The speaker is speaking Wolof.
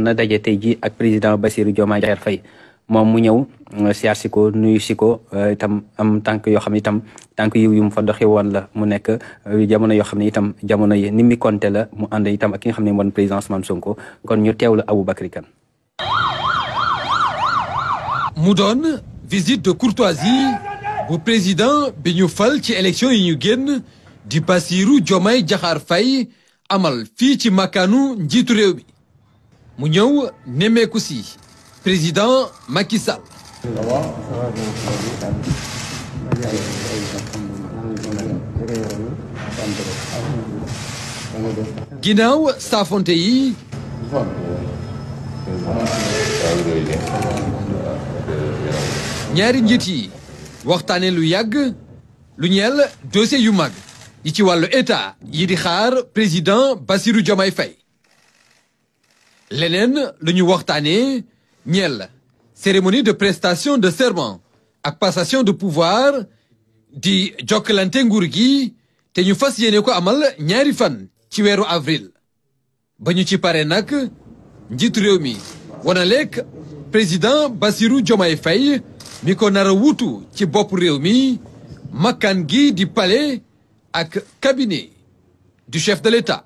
na daje tey ji ak président Bassirou Diomaye Diakhar Faye moom mu ñëw siyaar si ko nuyu si ko itam am tànk yoo xam ne itam tànk yiw yu mu fa doxee woon la mu nekk jamono yoo xam ne itam jamono yi ni mi konte la mu ànd itam ak ki nga xam ne moom président Ousmane Sonko kon ñu teewlu Aboubacry Kane. mu doon visite de courtoisie bu président bi ñu fal ci élection yi ñu génn di Bassirou Diomaye Diakhar Faye amal fii ci makkaanu njiitu réew mi mu ñëw nemmeeku si président Macky Sall. ginnaaw saafonte yi ñaari njiit yi waxtaane lu yàgg lu ñeel dossier yu mag yi ci wàllu état yi di xaar président Bassirou Diomaye Faye leneen lu ñu waxtaane ñeel cérémonie de prestation de serment ak passation de pouvoir di jokkalante nguur gi te ñu fas yéene ko amal ñaari fan ci weeru avril ba ñu ci pare nag njiitu réew mi wana lekk président Bassirou Diomaye Faye mi ko nar a wuutu ci bopp réew mi makkaan gi di palais ak cabinet du chef de l'État